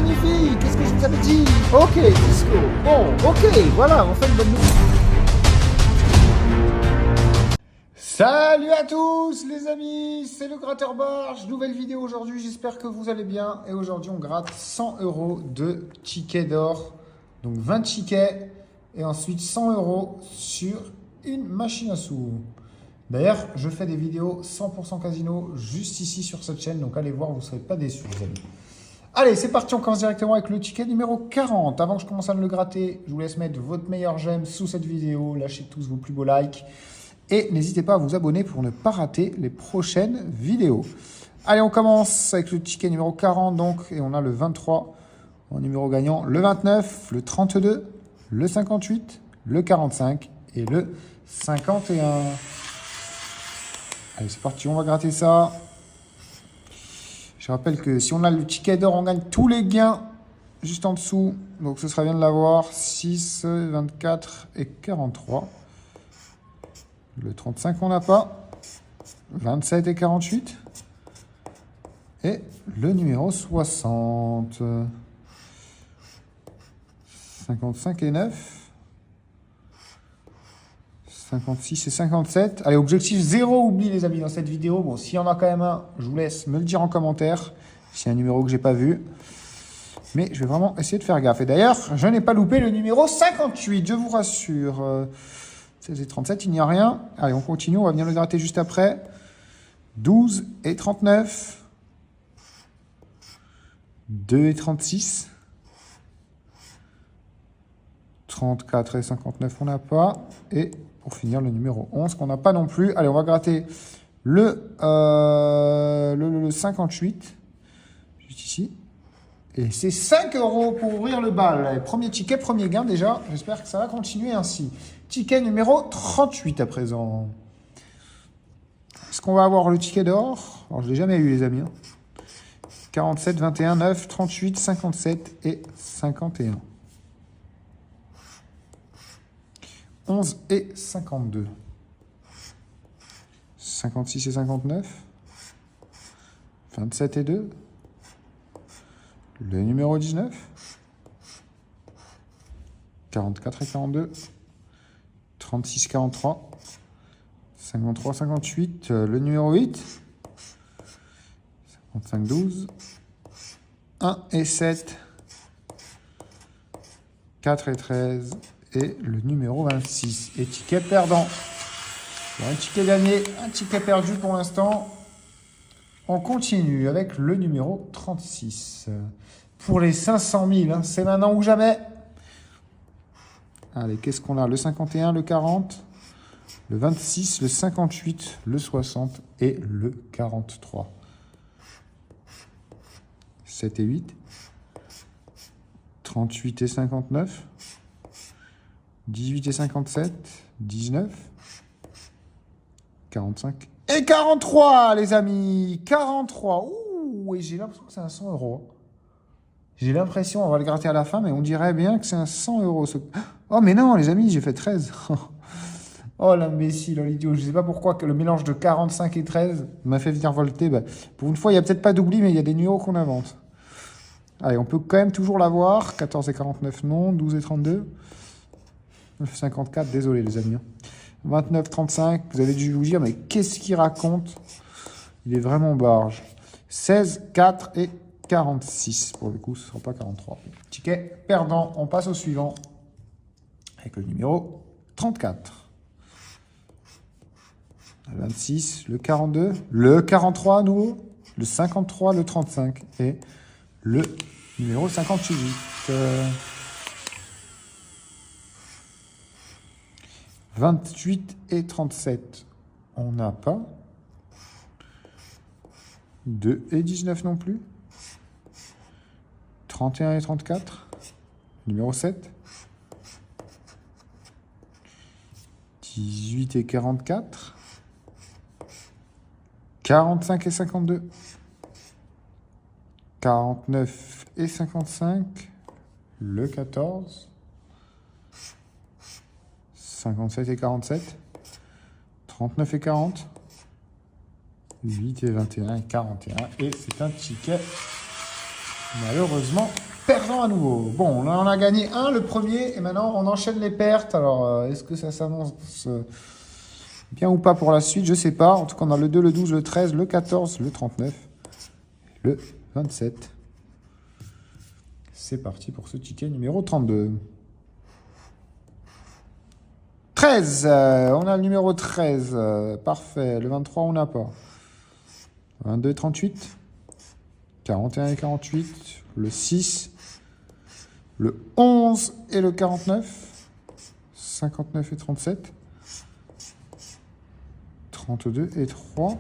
magnifique. Qu'est-ce que je vous avais dit? Ok, disco. Bon, ok, voilà, on fait une bonne nouvelle. Salut à tous les amis, c'est le Gratteur Barge, nouvelle vidéo aujourd'hui, j'espère que vous allez bien. Et aujourd'hui on gratte 100 € de tickets d'or, donc 20 tickets et ensuite 100 € sur une machine à sous. D'ailleurs, je fais des vidéos 100% casino juste ici sur cette chaîne, donc allez voir, vous ne serez pas déçus les amis. Allez, c'est parti, on commence directement avec le ticket numéro 40. Avant que je commence à le gratter, je vous laisse mettre votre meilleur j'aime sous cette vidéo, lâchez tous vos plus beaux likes. Et n'hésitez pas à vous abonner pour ne pas rater les prochaines vidéos. Allez, on commence avec le ticket numéro 40, donc, et on a le 23 en numéro gagnant, le 29, le 32, le 58, le 45 et le 51. Allez, c'est parti, on va gratter ça. Je rappelle que si on a le ticket d'or, on gagne tous les gains juste en dessous. Donc ce sera bien de l'avoir, 6, 24 et 43. Le 35, on n'a pas. 27 et 48. Et le numéro 60. 55 et 9. 56 et 57. Allez, objectif 0, oublie les amis dans cette vidéo. Bon, s'il y en a quand même un, je vous laisse me le dire en commentaire. C'est un numéro que j'ai pas vu. Mais je vais vraiment essayer de faire gaffe. Et d'ailleurs, je n'ai pas loupé le numéro 58, je vous rassure. 16 et 37, il n'y a rien. Allez, on continue, on va venir le gratter juste après. 12 et 39. 2 et 36. 34 et 59, on n'a pas. Et pour finir, le numéro 11, qu'on n'a pas non plus. Allez, on va gratter le 58. Juste ici. Et c'est 5 € pour ouvrir le bal. Allez, premier ticket, premier gain déjà. J'espère que ça va continuer ainsi. Ticket numéro 38 à présent. Est-ce qu'on va avoir le ticket d'or? Alors, je ne l'ai jamais eu, les amis. 47, 21, 9, 38, 57 et 51. 11 et 52. 56 et 59. 27 et 2. Le numéro 19. 44 et 42. 36, 43. 53, 58. Le numéro 8. 55, 12. 1 et 7. 4 et 13. Et le numéro 26. Et ticket perdant. Un ticket gagné, un ticket perdu pour l'instant. On continue avec le numéro 36. Pour les 500 000, hein, c'est maintenant ou jamais. Allez, qu'est-ce qu'on a? Le 51, le 40, le 26, le 58, le 60 et le 43. 7 et 8. 38 et 59. 18 et 57. 19. 45 et 43, les amis. 43. Ouh, et j'ai l'impression que c'est un 100 €. J'ai l'impression, on va le gratter à la fin, mais on dirait bien que c'est un 100 €. Oh, mais non, les amis, j'ai fait 13. Oh, l'imbécile, oh, l'idiot. Je ne sais pas pourquoi que le mélange de 45 et 13 m'a fait venir volter. Bah, pour une fois, il n'y a peut-être pas d'oubli, mais il y a des numéros qu'on invente. Allez, on peut quand même toujours l'avoir. 14 et 49, non. 12 et 32. 54, désolé, les amis. 29, 35, vous avez dû vous dire, mais qu'est-ce qu'il raconte? Il est vraiment barge. 16, 4 et 46. Pour le coup, ce ne sera pas 43. Ticket perdant. On passe au suivant. Avec le numéro 34. Le 26, le 42, le 43 à nouveau, le 53, le 35 et le numéro 58. 28 et 37, on n'a pas. 2 et 19 non plus. 31 et 34, numéro 7. 18 et 44. 45 et 52. 49 et 55. Le 14. 57 et 47. 39 et 40. 8 et 21 et 41. Et c'est un ticket malheureusement perdant à nouveau. Bon, on en a gagné un, le premier, et maintenant on enchaîne les pertes. Alors, est-ce que ça s'annonce bien ou pas pour la suite? Je sais pas. En tout cas, on a le 2, le 12, le 13, le 14, le 39, le 27. C'est parti pour ce ticket numéro 32. 13, on a le numéro 13, parfait. Le 23, on n'a pas. 22 et 38, 41 et 48, le 6, le 11 et le 49, 59 et 37, 32 et 3,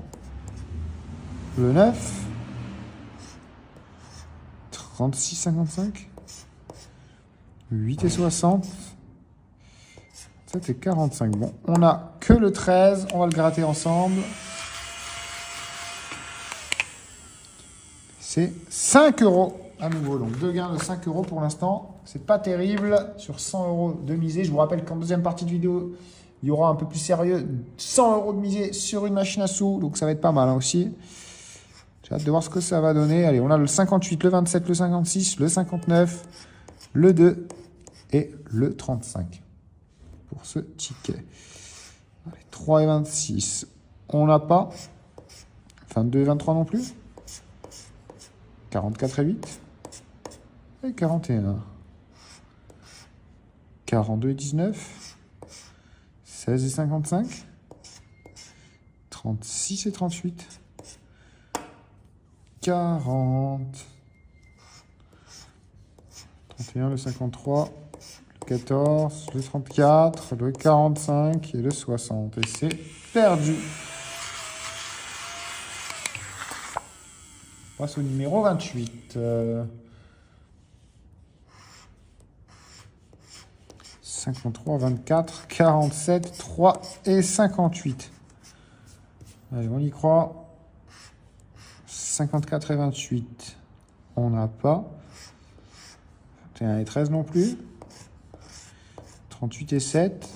le 9, 36, 55, 8 et 60, 7 et 45. Bon, on n'a que le 13, on va le gratter ensemble. C'est 5 euros à nouveau. Donc 2 gains de 5 euros pour l'instant. C'est pas terrible sur 100 euros de misée. Je vous rappelle qu'en deuxième partie de vidéo, il y aura un peu plus sérieux. 100 euros de misée sur une machine à sous. Donc ça va être pas mal hein, aussi. J'ai hâte de voir ce que ça va donner. Allez, on a le 58, le 27, le 56, le 59, le 2 et le 35 pour ce ticket. Allez, 3 et 26, on n'a pas. 22 et 23 non plus. 44 et 8. Et 41. 42 et 19. 16 et 55. 36 et 38. 40. 31, le 53. Le 14, le 34, le 45 et le 60. Et c'est perdu. On passe au numéro 28. 53, 24, 47, 3 et 58. Allez, on y croit. 54 et 28. On n'a pas. 21 et 13 non plus. 38 et 7.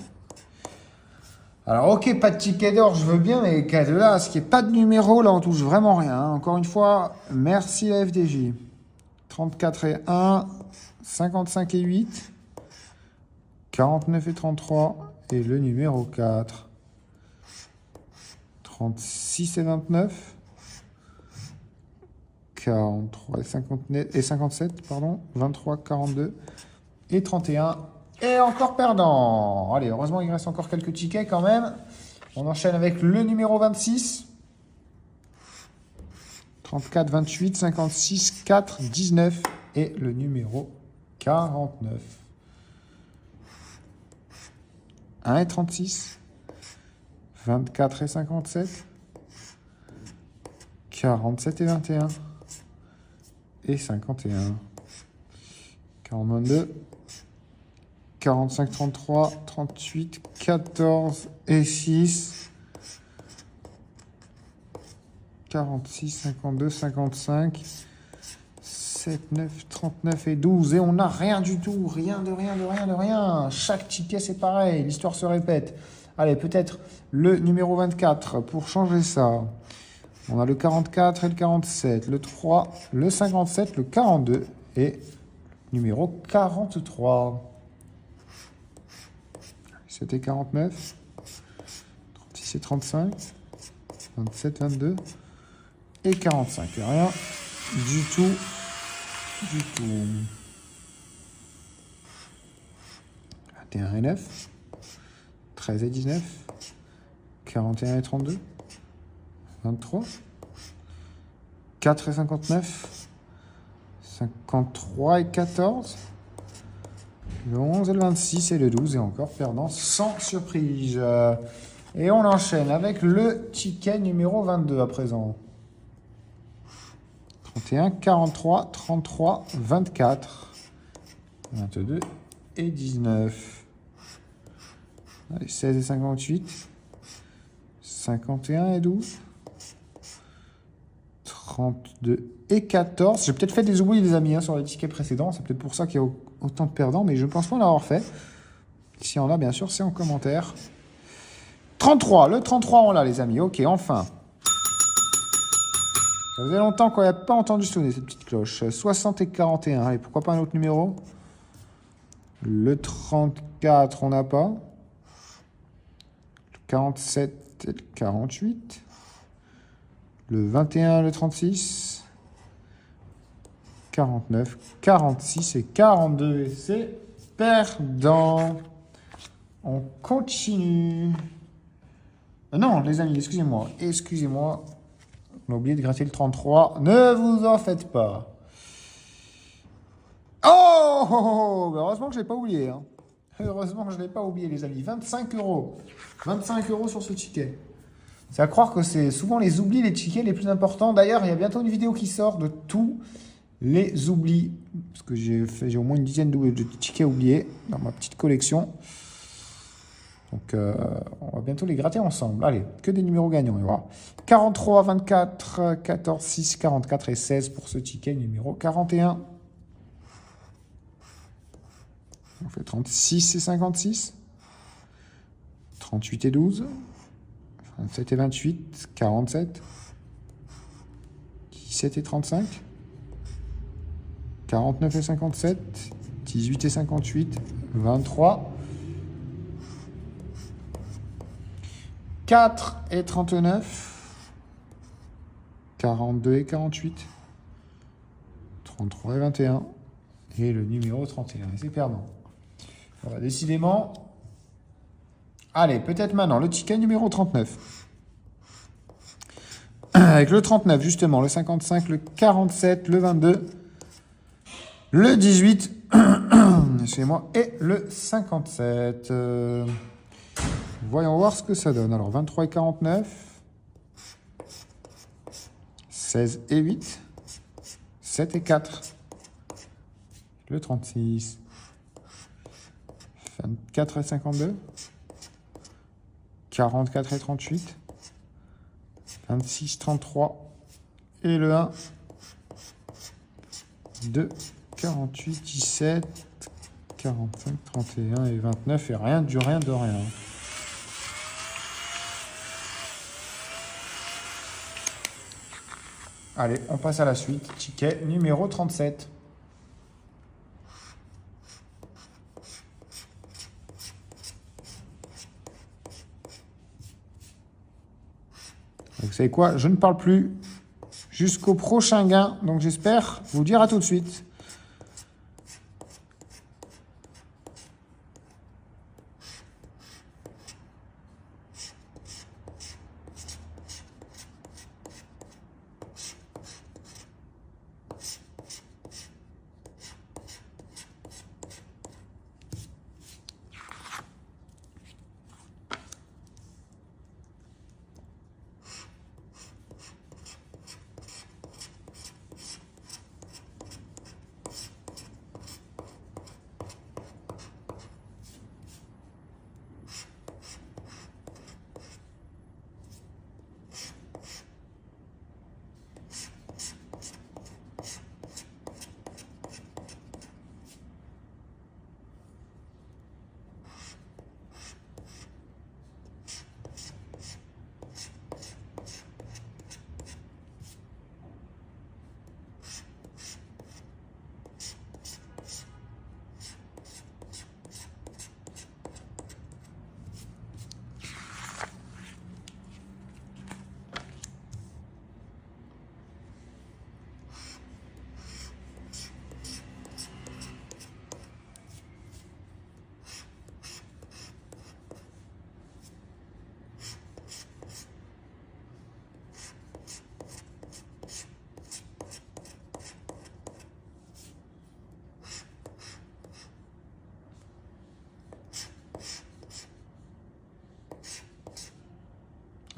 Alors, ok, pas de ticket d'or, je veux bien, mais là, ce qui n'est pas de numéro, là, on touche vraiment rien. Hein. Encore une fois, merci la FDJ. 34 et 1, 55 et 8, 49 et 33, et le numéro 4. 36 et 29, 43 et 57, pardon, 23, 42, et 31. Et encore perdant. Allez, heureusement, il reste encore quelques tickets quand même. On enchaîne avec le numéro 26. 34, 28, 56, 4, 19 et le numéro 49. 1 et 36. 24 et 57. 47 et 21. Et 51. 40, 22. 45, 33, 38, 14 et 6, 46, 52, 55, 7, 9, 39 et 12. Et on n'a rien du tout, rien de rien, de rien, de rien. Chaque ticket, c'est pareil, l'histoire se répète. Allez, peut-être le numéro 24 pour changer ça. On a le 44 et le 47, le 3, le 57, le 42 et numéro 43. 7 et 49, 36 et 35, 27, 22 et 45. Rien du tout, du tout. 21 et 9, 13 et 19, 41 et 32, 23, 4 et 59, 53 et 14, le 11 et le 26 et le 12 et encore perdant sans surprise. Et on enchaîne avec le ticket numéro 22 à présent. 31, 43, 33, 24, 22 et 19. Allez, 16 et 58, 51 et 12, 32 et 14. J'ai peut-être fait des oublis, les amis, hein, sur les tickets précédents. C'est peut-être pour ça qu'il y a autant de perdants, mais je ne pense pas l'avoir fait. Si on l'a, bien sûr, c'est en commentaire. 33, le 33, on l'a, les amis. Ok, enfin. Ça faisait longtemps qu'on n'a pas entendu sonner cette petite cloche. 60 et 41. Allez, pourquoi pas un autre numéro? Le 34, on n'a pas. Le 47 et le 48. Le 21, le 36. 49, 46 et 42. Et c'est perdant. On continue. Non, les amis, excusez-moi. Excusez-moi. On a oublié de gratter le 33. Ne vous en faites pas. Oh, heureusement que je ne l'ai pas oublié. Hein. Heureusement que je ne l'ai pas oublié, les amis. 25 euros. 25 euros sur ce ticket. C'est à croire que c'est souvent les oublis, les tickets les plus importants. D'ailleurs, il y a bientôt une vidéo qui sort de tous les oublis. Parce que j'ai au moins une dizaine de tickets oubliés dans ma petite collection. Donc, on va bientôt les gratter ensemble. Allez, que des numéros gagnants. Il y aura 43, 24, 14, 6, 44 et 16 pour ce ticket numéro 41. On fait 36 et 56. 38 et 12. 27 et 28. 47. 17 et 35. 49 et 57. 18 et 58. 23. 4 et 39, 42 et 48, 33 et 21, et le numéro 31. Et c'est perdant. Voilà, décidément. Allez, peut-être maintenant, le ticket numéro 39. Avec le 39, justement, le 55, le 47, le 22, le 18, excusez-moi, et le 57. Voyons voir ce que ça donne. Alors, 23 et 49, 16 et 8, 7 et 4, le 36, 24 et 52, 44 et 38, 26, 33, et le 1, 2, 48, 17, 45, 31 et 29, et rien du rien de rien. Allez, on passe à la suite. Ticket numéro 37. Vous savez quoi? Je ne parle plus jusqu'au prochain gain. Donc j'espère vous dire à tout de suite.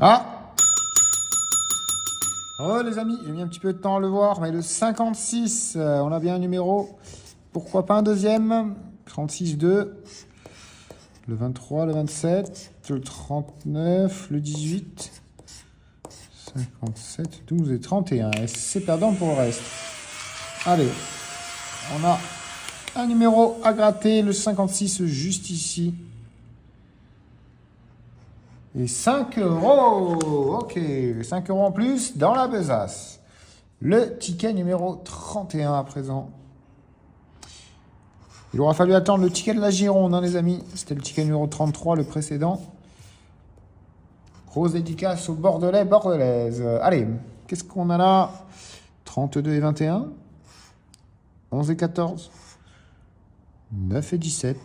Ah! Oh les amis, j'ai mis un petit peu de temps à le voir, mais le 56, on a bien un numéro. Pourquoi pas un deuxième? 36, 2. Le 23, le 27, le 39, le 18, 57, 12 et 31. Et c'est perdant pour le reste. Allez, on a un numéro à gratter, le 56 juste ici. Et 5 euros. Ok, 5 euros en plus dans la besace. Le ticket numéro 31 à présent. Il aura fallu attendre le ticket de la Gironde, hein, les amis. C'était le ticket numéro 33, le précédent. Grosse dédicace au Bordelais, Bordelaise. Allez, qu'est-ce qu'on a là? 32 et 21. 11 et 14. 9 et 17.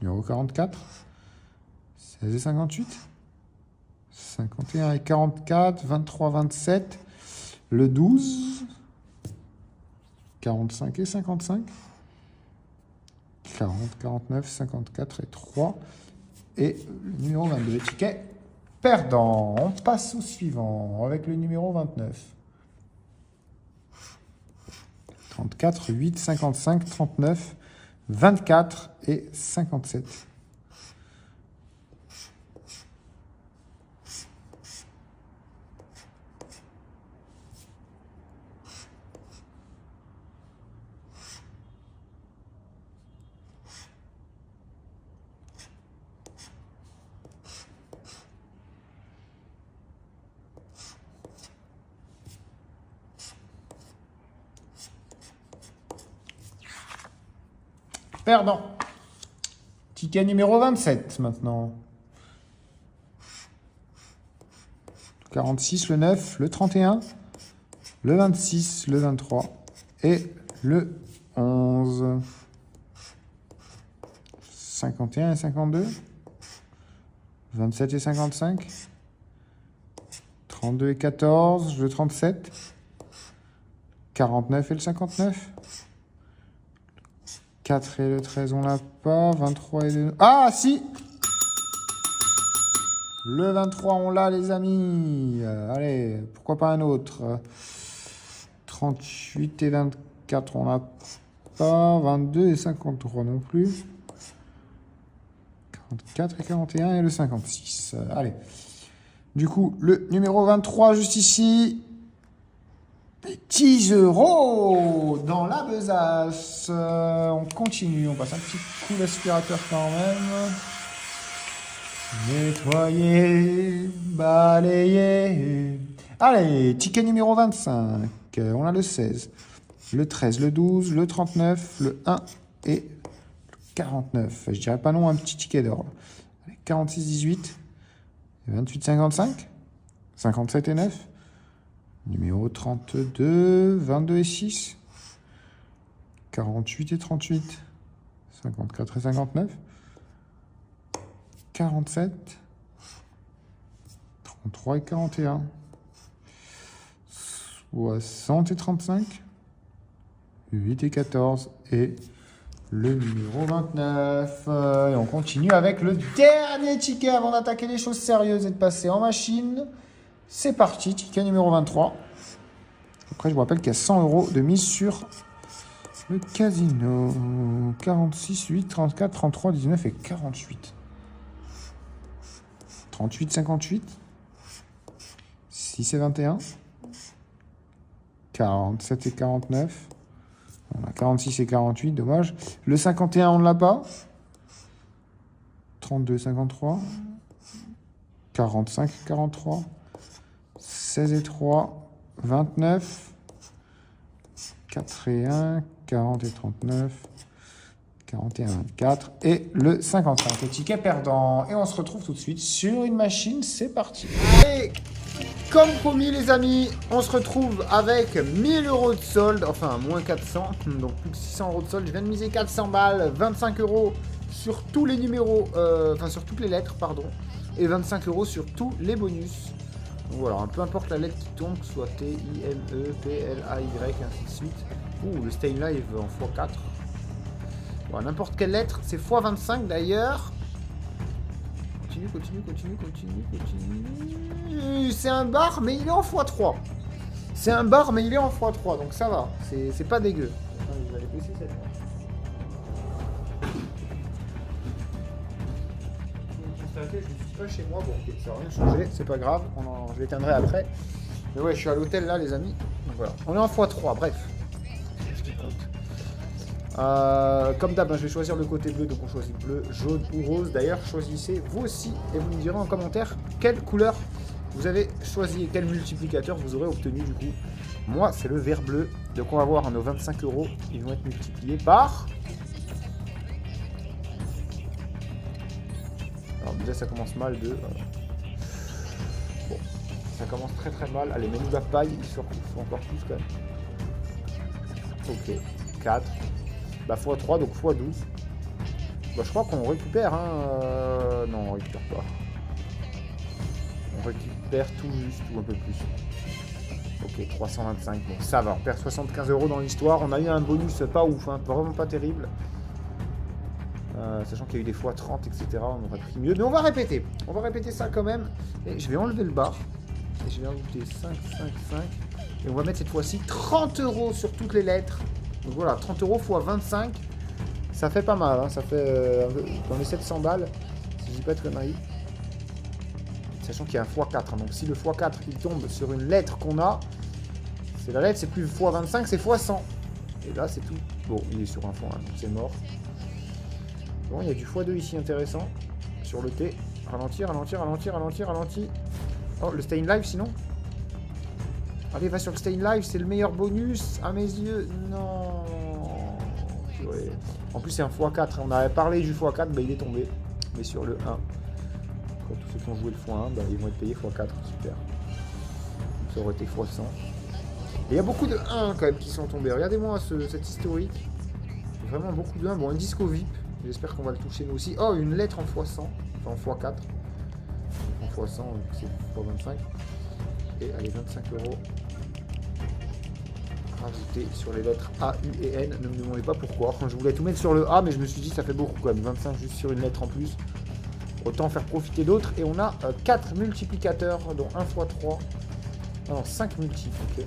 Numéro 44. 16 et 58. 51 et 44. 23, 27. Le 12. 45 et 55. 40, 49, 54 et 3. Et le numéro 22, le ticket perdant. On passe au suivant avec le numéro 29. 34, 8, 55, 39, 24 et 57. Perdant. Ticket numéro 27 maintenant. 46, le 9, le 31, le 26, le 23 et le 11. 51 et 52. 27 et 55. 32 et 14, le 37. 49 et le 59. 4 et le 13, on l'a pas. 23 et le... Ah, si! Le 23, on l'a, les amis. Allez, pourquoi pas un autre? 38 et 24, on l'a pas. 22 et 53 non plus. 44 et 41 et le 56. Allez. Du coup, le numéro 23, juste ici. 10 € dans la besace. On continue, on passe un petit coup d'aspirateur quand même. Nettoyer, balayer. Allez, ticket numéro 25. On a le 16, le 13, le 12, le 39, le 1 et le 49. Je dirais pas non, un petit ticket d'or. 46, 18, 28, 55, 57 et 9. Numéro 32, 22 et 6, 48 et 38, 54 et 59, 47, 33 et 41, 60 et 35, 8 et 14 et le numéro 29. Et on continue avec le dernier ticket avant d'attaquer les choses sérieuses et de passer en machine. C'est parti, ticket numéro 23. Après, je vous rappelle qu'il y a 100 € de mise sur le casino. 46, 8, 34, 33, 19 et 48. 38, 58. 6 et 21. 47 et 49. On a 46 et 48, dommage. Le 51, on ne l'a pas. 32, 53. 45 et 43. 16 et 3, 29, 4 et 1, 40 et 39, 41, 24 et le 55. Le ticket perdant. Et on se retrouve tout de suite sur une machine. C'est parti. Et comme promis les amis, on se retrouve avec 1000 € de solde, enfin moins 400, donc plus que 600 € de solde. Je viens de miser 400 balles, 25 € sur tous les numéros, enfin sur toutes les lettres, pardon, et 25 € sur tous les bonus. Donc voilà, peu importe la lettre qui tombe, que ce soit T, I, M, E, P, L, A, Y, ainsi de suite. Ouh, le Stay Live en x4. Voilà, n'importe quelle lettre, c'est x25 d'ailleurs. Continue, continue, continue, continue, continue. C'est un bar, mais il est en x3. C'est un bar, mais il est en x3, donc ça va. C'est pas dégueu. Attends, je vais aller baisser cette. Je ne suis pas chez moi, bon ok, ça n'a rien changé, c'est pas grave, je l'éteindrai après. Mais ouais, je suis à l'hôtel là les amis, donc voilà. On est en x3, bref. Comme d'hab, je vais choisir le côté bleu, donc on choisit bleu, jaune ou rose. D'ailleurs, choisissez vous aussi et vous me direz en commentaire quelle couleur vous avez choisi et quel multiplicateur vous aurez obtenu du coup Moi, c'est le vert bleu. Donc, on va voir nos 25 €. Ils vont être multipliés par... Alors, déjà, ça commence mal. Bon, ça commence très très mal. Allez, mets-nous la paille. Ils sont encore plus quand même. Ok, 4. Bah, x3, donc x12. Bah, je crois qu'on récupère. Hein. Non, on récupère pas. On récupère tout juste ou un peu plus. Ok, 325, bon ça va, on perd 75 € dans l'histoire. On a eu un bonus pas ouf, hein, vraiment pas terrible. Sachant qu'il y a eu des fois 30, etc. On aurait pris mieux. Mais on va répéter ça quand même. Et je vais enlever le bar. Et je vais ajouter 5, 5, 5. Et on va mettre cette fois-ci 30 € sur toutes les lettres. Donc voilà, 30 € x 25. Ça fait pas mal, hein, ça fait dans les 700 balles. Si je dis pas de conneries. Sachant qu'il y a un x4, hein. Donc si le x4 il tombe sur une lettre qu'on a, c'est la lettre, c'est plus x25, c'est x100. Et là c'est tout. Bon, il est sur un x1, donc c'est mort. Bon, il y a du x2 ici intéressant. Sur le T. Ralentir, ralentir, ralentir, ralentir, ralentir. Oh, le stay in live sinon. Allez, va sur le stay in live, c'est le meilleur bonus à mes yeux. Non. Ouais. En plus c'est un x4, on avait parlé du x4, bah il est tombé. Mais sur le 1. Pour tous ceux qui ont joué le x1, bah, ils vont être payés x4, super. Ça aurait été x100. Et il y a beaucoup de 1 quand même qui sont tombés. Regardez-moi cette historique. Vraiment beaucoup de 1. Bon, un disco VIP. J'espère qu'on va le toucher nous aussi. Oh, une lettre en x100. Enfin en x4. En x100, c'est x25. Et allez, 25 €. Rajouter sur les lettres A, U et N. Ne me demandez pas pourquoi. Enfin, je voulais tout mettre sur le A, mais je me suis dit ça fait beaucoup quand même. 25 juste sur une lettre en plus. Autant faire profiter d'autres. Et on a 4 multiplicateurs, dont 1 x 3. Non, 5 multiples. Ok.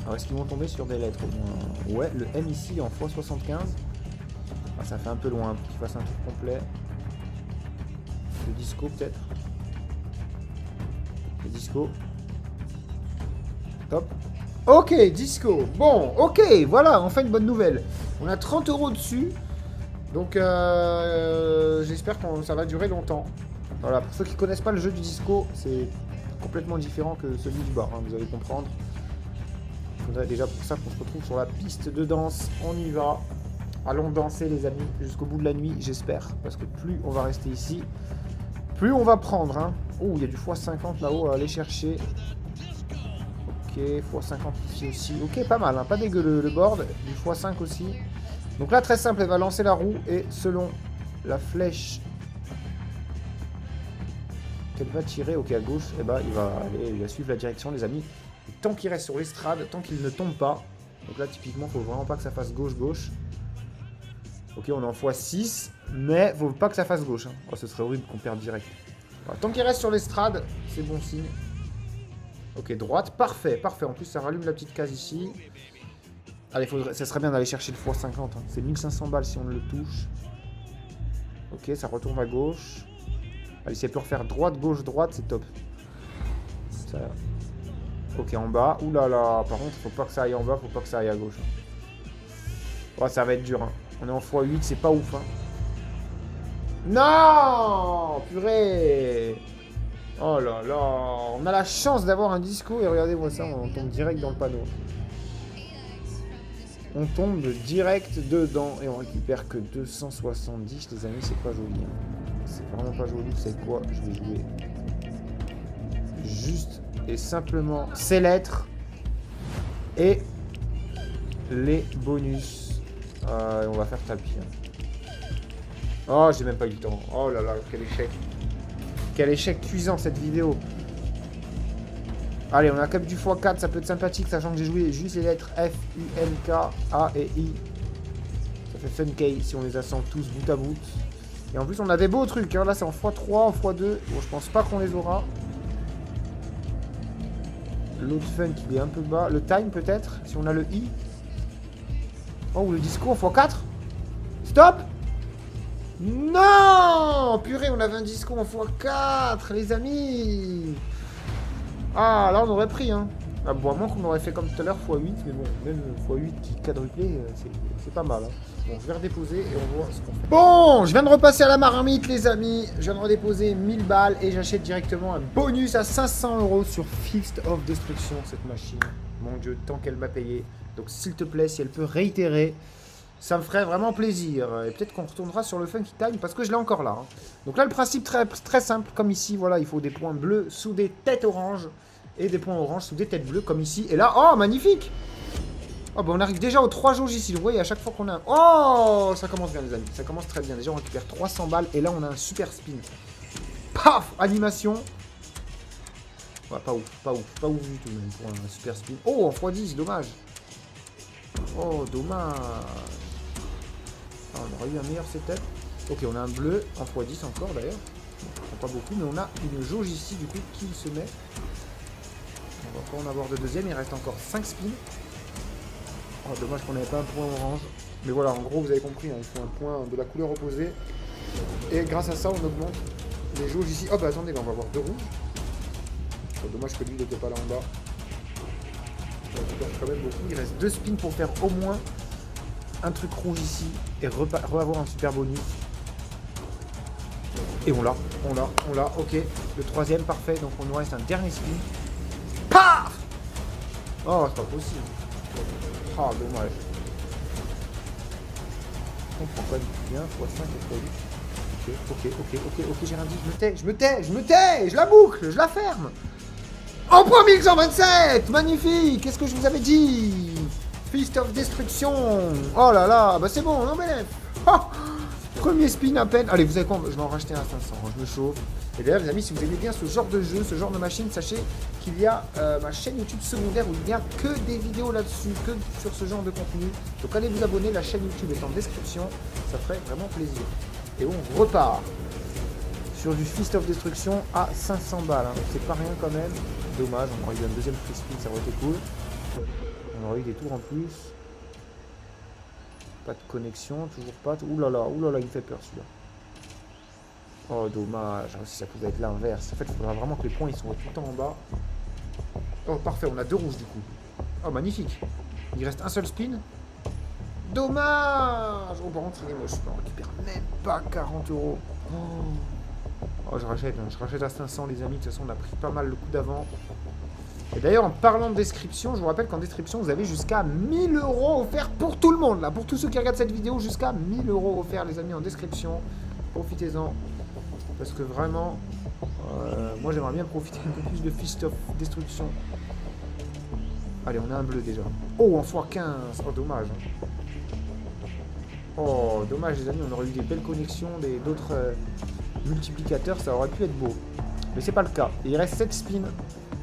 Alors, est-ce qu'ils vont tomber sur des lettres au moins? Ouais, le M ici en x 75. Ah, ça fait un peu loin pour qu'il fasse un truc complet. Le disco, peut-être. Le disco. Top. Ok, disco. Bon, ok, voilà, enfin une bonne nouvelle. On a 30 € dessus. Donc j'espère que ça va durer longtemps. Voilà, pour ceux qui ne connaissent pas le jeu du disco, c'est complètement différent que celui du bar, hein, vous allez comprendre. Il faudrait déjà pour ça qu'on se retrouve sur la piste de danse. On y va. Allons danser les amis jusqu'au bout de la nuit, j'espère. Parce que plus on va rester ici, plus on va prendre. Hein. Oh, il y a du x50 là-haut à aller chercher. Ok, x50 ici aussi. Ok, pas mal, hein, pas dégueu le board. Du x5 aussi. Donc là, très simple, elle va lancer la roue et selon la flèche qu'elle va tirer, ok, à gauche, et bah, il va suivre la direction, les amis. Et tant qu'il reste sur l'estrade, tant qu'il ne tombe pas, donc là, typiquement, il faut vraiment pas que ça fasse gauche-gauche. Ok, on est en x6, mais faut pas que ça fasse gauche. Hein. Oh, ce serait horrible qu'on perde direct. Voilà, tant qu'il reste sur l'estrade, c'est bon signe. Ok, droite, parfait, parfait. En plus, ça rallume la petite case ici. Allez, ça serait bien d'aller chercher le x50. Hein. C'est 1500 balles si on le touche. Ok, ça retourne à gauche. Allez, si elle peut refaire droite, gauche, droite, c'est top. Ça... Ok, en bas. Ouh là là, par contre, faut pas que ça aille en bas, faut pas que ça aille à gauche. Ouais, ça va être dur. Hein. On est en x8, c'est pas ouf. Hein. Non, purée. Oh là là. On a la chance d'avoir un disco et regardez-moi ça, on tombe direct dans le panneau. On tombe direct dedans et on récupère que 270, les amis, c'est pas joli. Hein. C'est vraiment pas joli, vous savez quoi? Je vais jouer juste et simplement ces lettres et les bonus. On va faire tapis. Hein. Oh, j'ai même pas eu le temps. Oh là là, quel échec. Quel échec cuisant cette vidéo. Allez, on a quand même du x4, ça peut être sympathique, sachant que j'ai joué juste les lettres F, U, N, K, A et I. Ça fait fun case si on les assemble tous bout à bout. Et en plus, on a des beaux trucs. Hein. Là, c'est en x3, en x2. Bon, je pense pas qu'on les aura. L'autre fun qui est un peu bas. Le time, peut-être, si on a le I. Oh, ou le disco en x4. Stop! Non! Purée, on avait un disco en x4, les amis! Ah, là, on aurait pris, hein. Ah, bon, à moins qu'on aurait fait comme tout à l'heure, x8, mais bon, même x8 qui quadruplé, c'est pas mal. Hein. Bon, je vais redéposer et on voit ce qu'on fait. Bon, je viens de repasser à la marmite, les amis. Je viens de redéposer 1000 balles et j'achète directement un bonus à 500 € sur Fist of Destruction, cette machine. Mon Dieu, tant qu'elle m'a payé. Donc s'il te plaît, si elle peut réitérer, ça me ferait vraiment plaisir. Et peut-être qu'on retournera sur le Funky Time, parce que je l'ai encore là. Hein. Donc là, le principe très simple, comme ici, voilà, il faut des points bleus sous des têtes oranges, et des points oranges sous des têtes bleues, comme ici. Et là, oh, magnifique! Oh, bah on arrive déjà aux 3 jauges ici. Vous voyez, à chaque fois qu'on a... Oh, ça commence bien, les amis. Ça commence très bien. Déjà, on récupère 300 balles, et là, on a un super spin. Paf! Animation. Ouais, pas ouf du tout, même, pour un super spin. Oh, en x10, dommage. Oh, dommage. Ah, on aurait eu un meilleur setup. Ok, on a un bleu en x10 encore d'ailleurs. Bon, pas beaucoup, mais on a une jauge ici du coup qui se met. On va pas en avoir de deuxième, il reste encore 5 spins. Oh, dommage qu'on n'avait pas un point orange. Mais voilà, en gros, vous avez compris, hein, il faut un point de la couleur opposée. Et grâce à ça, on augmente les jauges ici. Oh, bah attendez, on va avoir 2 rouges. Oh, dommage que lui n'était pas là en bas. Quand même beaucoup. Il reste 2 spins pour faire au moins un truc rouge ici et avoir un super bonus. Et on l'a, ok. Le 3e, parfait. Donc on nous reste un dernier spin. Paf! Oh, c'est pas possible. Ah, dommage. On prend pas bien, x5 et x8. Ok, j'ai rien dit. Je me tais, je la boucle, je la ferme. En point 1127, magnifique. Qu'est-ce que je vous avais dit? Fist of Destruction. Oh là là, bah c'est bon, non mais... Oh, premier spin à peine. Allez, vous savez quoi, je vais en racheter un à 500, je me chauffe. Et d'ailleurs, les amis, si vous aimez bien ce genre de jeu, ce genre de machine, sachez qu'il y a ma chaîne YouTube secondaire où il n'y a que des vidéos là-dessus, que sur ce genre de contenu. Donc allez vous abonner, la chaîne YouTube est en description, ça ferait vraiment plaisir. Et on repart sur du Fist of Destruction à 500 balles. Hein. C'est pas rien quand même. Dommage, on aurait eu un deuxième free spin, ça aurait été cool. On aurait eu des tours en plus. Pas de connexion, toujours pas. Ouh là là, il me fait peur celui-là. Oh, dommage. Si ça pouvait être l'inverse. En fait, il faudra vraiment que les points ils sont tout le temps en bas. Oh, parfait, on a 2 rouges du coup. Oh, magnifique. Il reste un seul spin. Dommage. Oh, par contre, il est moche. On récupère même pas 40 euros. Oh, je rachète à 500, les amis. De toute façon, on a pris pas mal le coup d'avant. Et d'ailleurs, en parlant de description, je vous rappelle qu'en description, vous avez jusqu'à 1000 euros offerts pour tout le monde. Là, pour tous ceux qui regardent cette vidéo, jusqu'à 1000 euros offerts, les amis, en description. Profitez-en. Parce que vraiment, moi, j'aimerais bien profiter un peu plus de Fist of Destruction. Allez, on a un bleu déjà. Oh, en x15. Oh, dommage. Oh, dommage, les amis. On aurait eu des belles connexions, d'autres multiplicateurs. Ça aurait pu être beau. Mais c'est pas le cas. Et il reste 7 spins.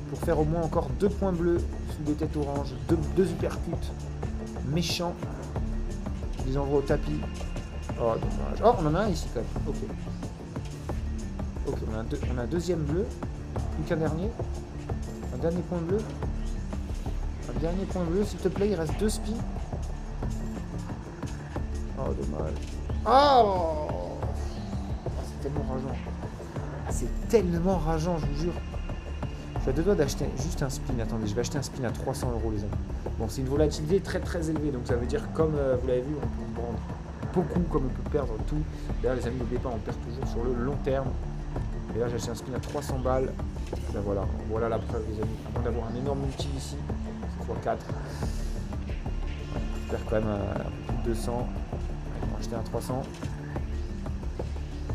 Pour faire au moins encore 2 points bleus sous des têtes oranges, 2 uppercuts méchants. Je les envoie au tapis. Oh, dommage. Oh, on en a un ici quand même. Ok, on a un deuxième bleu. Plus qu'un dernier. Un dernier point bleu. Un dernier point bleu, s'il te plaît, il reste 2 spins. Oh, dommage. Oh, c'est tellement rageant. C'est tellement rageant, je vous jure. Je suis à 2 doigts d'acheter juste un spin. Attendez, je vais acheter un spin à 300 euros, les amis. Bon, c'est une volatilité très élevée. Donc ça veut dire, comme vous l'avez vu, on peut prendre beaucoup, comme on peut perdre tout. D'ailleurs, les amis, n'oubliez pas, on perd toujours sur le long terme. Et là, j'ai acheté un spin à 300 balles. Ben voilà la preuve, les amis. À moins d'avoir un énorme multi ici, c'est x4. Je perds quand même plus de 200. Allez, on va acheter un 300.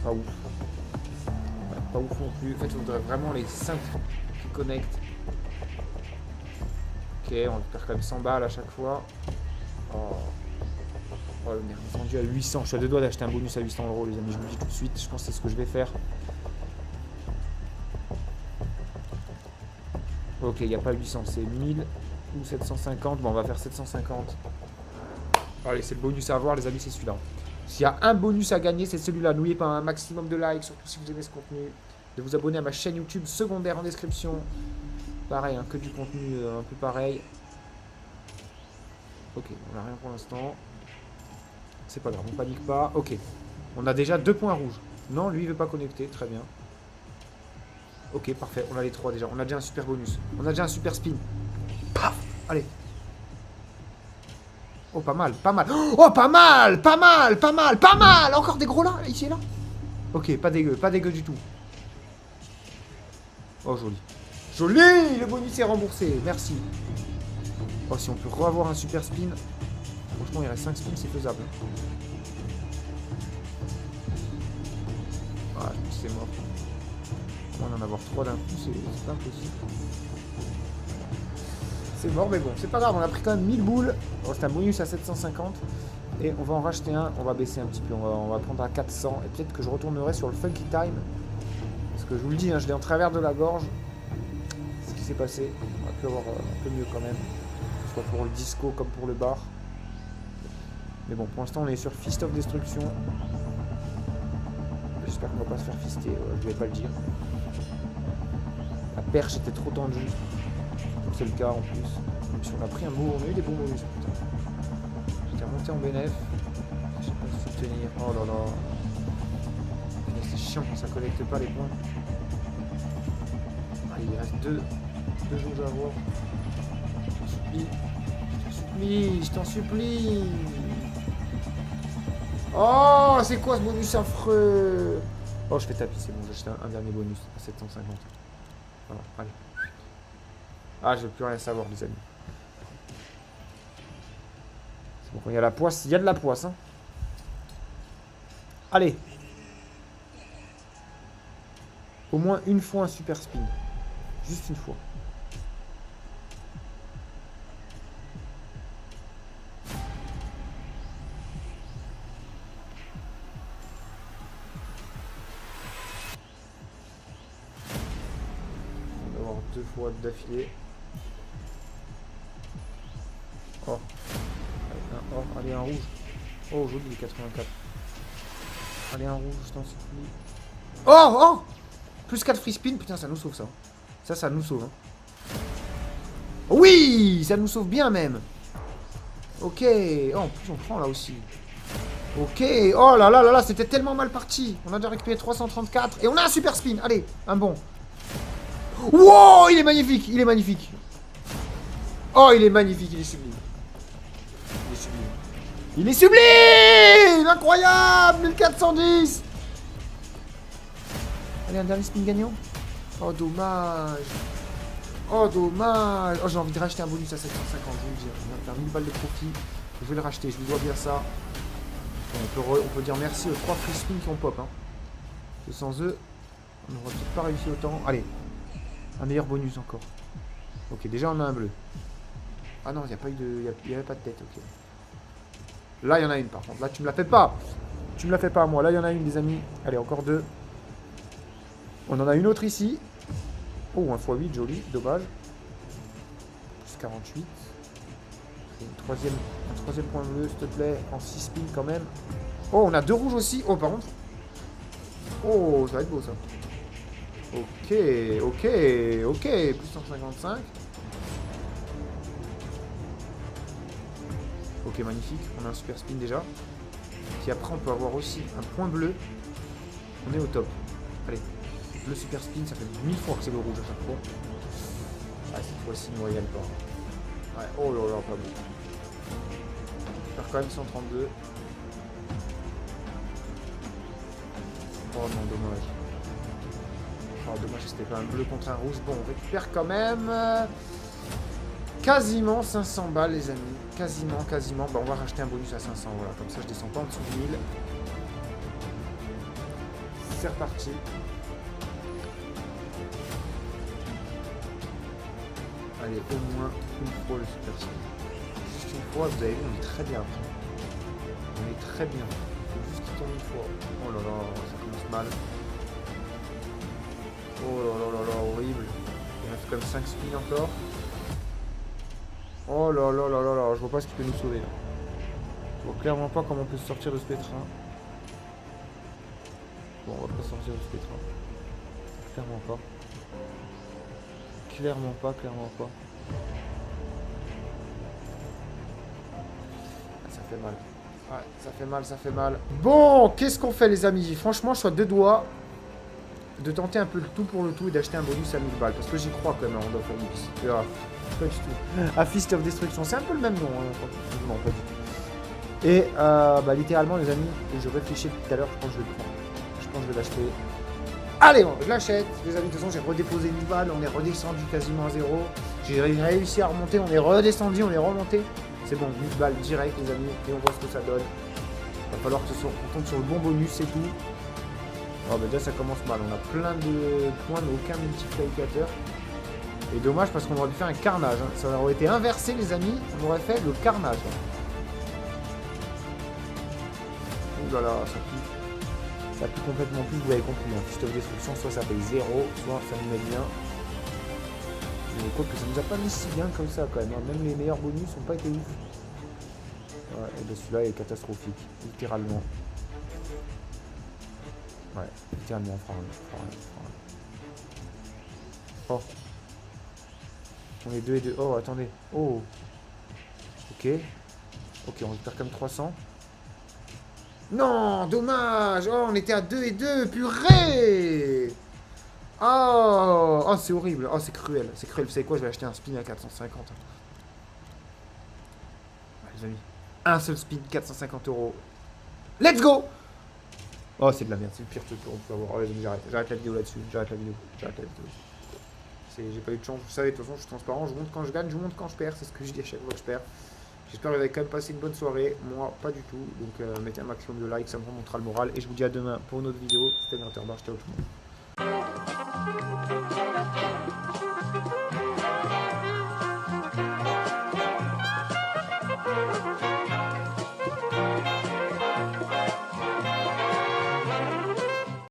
Pas ouf. Ouais, pas ouf non plus. En fait, il faudrait vraiment les 5 qui connectent. Ok, on perd quand même 100 balles à chaque fois. Oh, on est vendu à 800. Je suis à 2 doigts d'acheter un bonus à 800 euros, les amis. Je vous le dis tout de suite. Je pense que c'est ce que je vais faire. Ok, il n'y a pas 800, c'est 1000 ou 750. Bon, on va faire 750. Allez, c'est le bonus à avoir, les amis, c'est celui-là. S'il y a un bonus à gagner, c'est celui-là. N'oubliez pas un maximum de likes, surtout si vous aimez ce contenu. De vous abonner à ma chaîne YouTube secondaire en description. Pareil, hein, que du contenu un peu pareil. Ok, on n'a rien pour l'instant. C'est pas grave, on panique pas. Ok, on a déjà 2 points rouges. Non, lui, il veut pas connecter, très bien. Ok, parfait, on a les 3 déjà. On a déjà un super bonus. On a déjà un super spin. Paf! Allez. Oh, pas mal, pas mal. Oh, pas mal, pas mal, pas mal, pas mal. Encore des gros là, ici et là. Ok, pas dégueu du tout. Oh, joli. Joli, le bonus est remboursé, merci. Oh, si on peut revoir un super spin. Franchement, il reste 5 spins, c'est faisable. Ah, je pense que c'est mort. On va en avoir 3 d'un coup, c'est pas impossible. C'est mort, mais bon, c'est pas grave, on a pris quand même 1000 boules. Oh, c'est un bonus à 750. Et on va en racheter un, on va baisser un petit peu, on va prendre à 400. Et peut-être que je retournerai sur le Funky Time. Parce que je vous le dis, hein, je l'ai en travers de la gorge. Ce qui s'est passé, on va pu avoir un peu mieux quand même. Soit pour le disco comme pour le bar. Mais bon, pour l'instant, on est sur Fist of Destruction. J'espère qu'on va pas se faire fister, je vais pas le dire. La perche était trop tendue. Comme c'est le cas en plus. Même si on a pris un mot, on a eu des bons bonus, putain. J'étais remonté en bénéf. Je sais pas si c'est tenir. Oh là là. C'est chiant quand ça collecte pas les points. Allez, il reste deux jauges à avoir. Je t'en supplie. Je t'en supplie. Oh, c'est quoi ce bonus affreux? Oh, je fais tapis, c'est bon, j'ai acheté un dernier bonus à 750. Voilà, allez. Ah, je veux plus rien savoir, les amis. C'est bon, quand il y a la poisse, il y a de la poisse, hein. Allez. Au moins une fois un super spin. Juste une fois. Deux fois d'affilée. Oh. Allez, un rouge. Oh, joli, 84. Allez, un rouge, je t'en supplie. Oh. Plus 4 free spin, putain, ça nous sauve ça. Ça nous sauve. Hein. Oui, ça nous sauve bien même. Ok. Oh, en plus, on prend là aussi. Ok. Oh là là là là, c'était tellement mal parti. On a déjà récupéré 334. Et on a un super spin. Allez, un bon. Wow, il est magnifique, il est magnifique. Oh, il est magnifique, il est sublime. Il est sublime. Il est sublime. Incroyable, 1410. Allez, un dernier spin gagnant. Oh, dommage. Oh, dommage. Oh, j'ai envie de racheter un bonus à 750, je vous le dis. On va faire 1000 balles de profit. Je vais le racheter, je vous dois bien ça. On peut dire merci aux 3 free spins qui ont pop. Hein. Que sans eux, on n'aurait peut-être pas réussi autant. Allez. Un meilleur bonus encore. Ok, déjà on a un bleu. Ah non, il n'y a pas eu de. Il y avait pas de tête, ok. Là, il y en a une par contre. Là, tu me la fais pas. Tu me la fais pas à moi. Là, il y en a une, les amis. Allez, encore 2. On en a une autre ici. Oh, un x8, joli, dommage. Plus 48. Un troisième point bleu, s'il te plaît. En 6 spins quand même. Oh, on a 2 rouges aussi. Oh, par contre. Oh, ça va être beau ça. Ok. Plus 155. Ok, magnifique. On a un super spin déjà. Puis après, on peut avoir aussi un point bleu. On est au top. Allez. Le super spin, ça fait 1000 fois que c'est le rouge à chaque fois. Ah, cette fois-ci, il ne régale pas. Ouais. Oh là là, pas bon. On perd quand même 132. Oh non, dommage. Oh, dommage, c'était pas un bleu contre un rouge. Bon, on récupère quand même quasiment 500 balles, les amis. Quasiment. Bon, on va racheter un bonus à 500. Voilà, comme ça, je descends pas en dessous de 1000. C'est reparti. Allez, au moins une fois le super spin. Juste une fois, vous avez vu, on est très bien après. On est très bien. Il faut juste qu'il tombe une fois. Oh là là, ça commence mal. Oh là là, horrible. Il reste comme 5 spins encore. Oh là là là là là, je vois pas ce qui peut nous sauver. Je vois clairement pas comment on peut se sortir de ce pétrin. Bon, on va pas sortir de ce pétrin. Clairement pas. Clairement pas. Ah, ça fait mal. Ouais, ça fait mal. Bon, qu'est-ce qu'on fait les amis? Franchement, je suis à 2 doigts de tenter un peu le tout pour le tout et d'acheter un bonus à 1000 balles. Parce que j'y crois quand même à Round of Olympus. Pas du tout. À Fist of Destruction, c'est un peu le même nom. Hein, non, pas du tout. Et bah, littéralement les amis, je réfléchis tout à l'heure, je pense que je vais le prendre. Je pense que je vais l'acheter. Allez, bon, je l'achète. Les amis, de toute façon, j'ai redéposé 1000 balles. On est redescendu quasiment à 0. J'ai réussi à remonter, on est redescendu, on est remonté. C'est bon, 8 balles direct les amis, et on voit ce que ça donne. Va falloir que on tombe sur le bon bonus, c'est tout. Oh, bah déjà ça commence mal, on a plein de points mais aucun multiplicateur. Et dommage parce qu'on aurait pu faire un carnage. Hein. Ça aurait été inversé les amis, on aurait fait le carnage. Ouh là là, ça pue. Ça pue complètement plus, vous avez compris. Hein. Fiche de destruction, soit ça paye 0, soit ça nous met bien. Mais quoi que ça nous a pas mis si bien comme ça quand même. Hein. Même les meilleurs bonus n'ont pas été ouf. Ouais, et bien celui-là est catastrophique, littéralement. Ouais, littéralement, Oh. On est 2 et 2. Oh, attendez. Oh. Ok. Ok, on récupère comme 300. Non, dommage. Oh, on était à 2 et 2. Purée. Oh, oh c'est horrible. Oh, c'est cruel. C'est cruel. Vous savez quoi? Je vais acheter un spin à 450. Ouais, les amis. Un seul spin, 450 €. Let's go. Oh, c'est de la merde. C'est le pire truc qu'on peut avoir. Oh, j'arrête. J'arrête la vidéo là-dessus. J'arrête la vidéo. J'ai pas eu de chance. Vous savez, de toute façon, je suis transparent. Je monte quand je gagne, je monte quand je perds. C'est ce que je dis à chaque fois que je perds. J'espère que vous avez quand même passé une bonne soirée. Moi, pas du tout. Donc, mettez un maximum de likes. Ça me remontera le moral. Et je vous dis à demain pour une autre vidéo. C'était Gratterbar. Ciao tout le monde.